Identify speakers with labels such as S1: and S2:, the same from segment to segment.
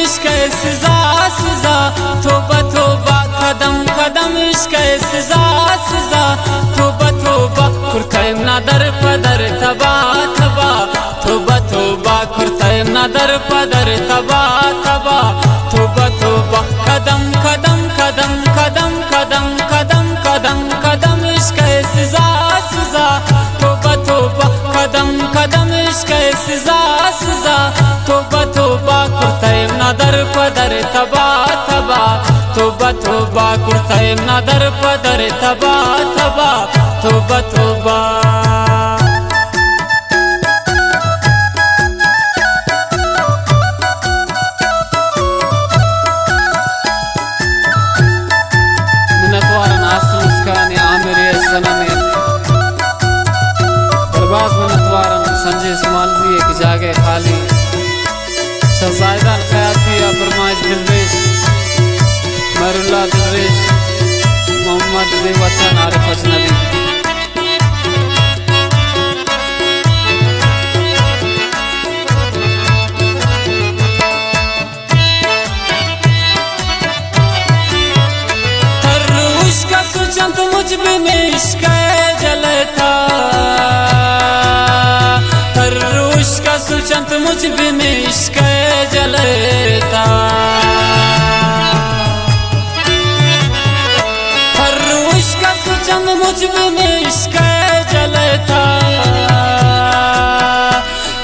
S1: इश्क सजा सजा, तोबा तोबा कदम कदम इश्क सजा सजा, तोबा तोबा कुर्तम ना दर पदर तबा तबा, तोबा तोबा कुर्तम ना दर पदर तबा तबा, तोबा तोबा कदम कदम कदम कदम कदम कदम कदम कदम इश्क सजा सजा, तोबा तोबा कदम कदम इश्क सजा सजा, तोबा तोबा कुर्तम ना दर पदर तबा तबा, तोबा तोबा कुर्तम ना दर पदर तबा तबा, तोबा तोबा। मिन्नतवारन आसल मुस्कान आमिर सनम बर्बाद मिन्नतवारन संजय समालजी की जागे खाली शहजादा खयाती फरमाइश दिलरेश मरुल्ला दिलरेश मोहम्मद बेवतन आरिफ अजनबी। का सुचंत मुझ में इश्क जलता, हर्रुश का सुचंत मुझ में इश्क जलता, हर्रुश का सुचंत मुझ में इश्क जलता,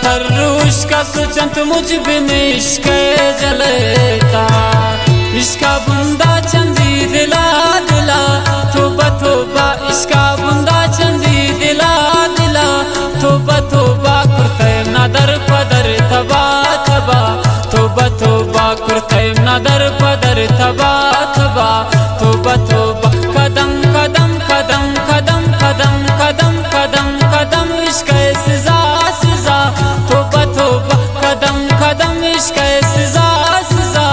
S1: हर्रुश का सुचंत मुझ में इश्क जलता, इसका बुंदा चंदी दिला दिला, तोबा तोबा इसका बुंदा चंदी दिला दिला, तोबा तोबा कुर्तम ना दर पदर तबा तबा, तोबा तोबा कुर्तम ना दर पदर तबा तबा, तोबा तोबा कदम कदम कदम कदम कदम कदम कदम कदम इश्क सजा सजा, तोबा तोबा कदम कदम इश्क सजा सजा,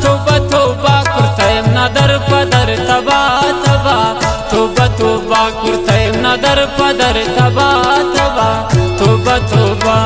S1: तोबा तोबा कुर्तम ना दर पदर तबा तबा, तोबा तोबा कुर्तम ना दर पदर तबा तबा, तोबा तोबा।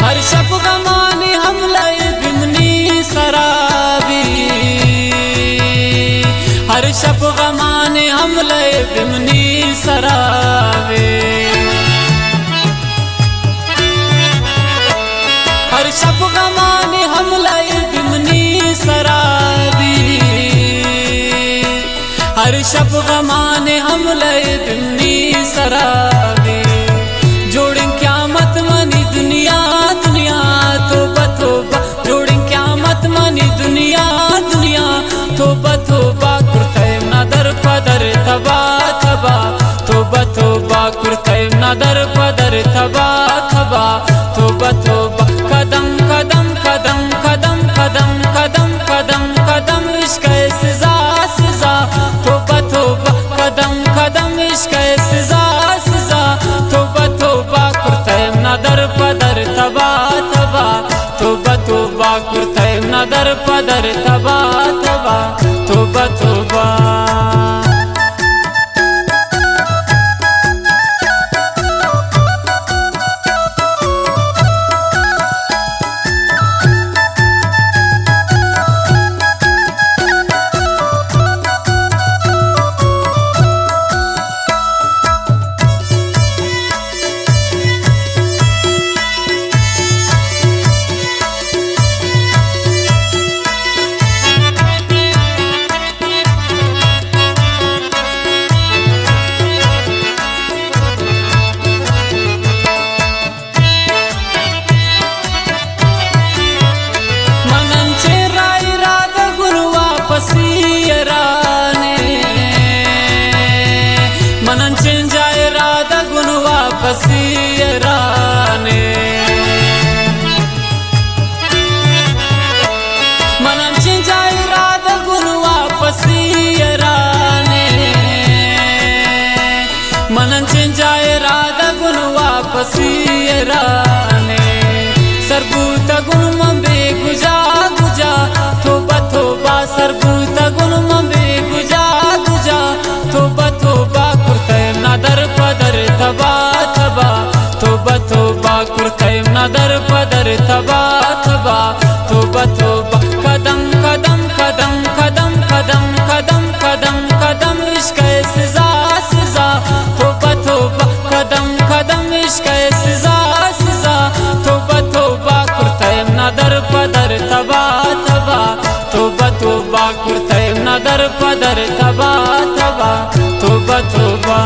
S1: हर शब गमाने हमले बिमनी शराबी, हर शब गमाने हमले बिमनी शराबी, हर शब गमाने हमले बिमनी शराबी, हर शब गमाने हमले बिमनी शराबी, जोड़ें क़यामत मनी दुनिया दुनिया, तोबा तोबा जोड़ें क़यामत मनी दुनिया दुनिया, तोबा तोबा कुर्तम ना दर पदर तबा तबा, तोबा तोबा कुर्तम ना दर पदर तबा तबा, तोबा तोबा कदम कदम कदम कदम कदम कदम कदम कदम इश्क सजा सजा, तोबा तोबा कदम कदम इश्क सजा सजा, तोबा तोबा कुर्तम ना दर पदर तबा तबा, तोबा तोबा कुर्तम ना दर पदर तबा तबा, तोबा तोबा। नदर पदर तबा तबा तोबा तोबा कदम कदम कदम कदम कदम कदम कदम कदम इश्क सजा सजा तोबा तोबा कदम कदम इश्क सजा सजा तोबा तोबा कुर्तम नदर पदर तबा तबा तोबा तोबा कुर्तम नदर पदर तबा तबा तोबा तोबा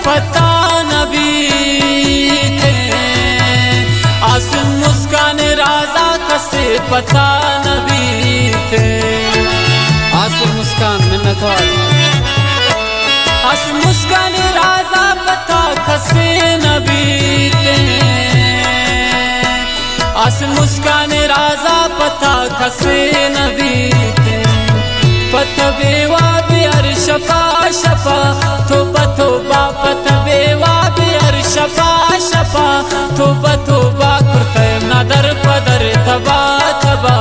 S1: पता नबी थे आसिम मुस्कान राजा कसे पता नबी थे आसिम मुस्कान मिन्नत वाली आसिम मुस्कान राजा पता कसे नबी थे आसिम मुस्कान राजा पता कसे नबी थे पतबेवा बियर शफा शफा तोबा तोबा पतबेवा बियर शफा शफा तोबा तोबा कुर्तम नदर पदर तबा तबा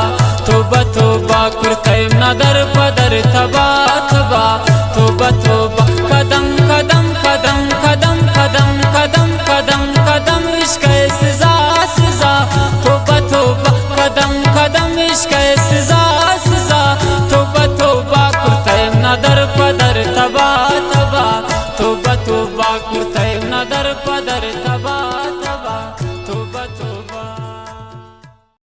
S1: तोबा तोबा कुर्तम नदर पदर तबा तबा तोबा तोबा कदम कदम कदम कदम कदम कदम कदम कदम इश्क सजा सजा तोबा तोबा कदम कदम इश्क सजा सजा तोबा तोबा कुर्तम नदर पदर तबा तबा तोबा तोबा कुर्तम नदर पदर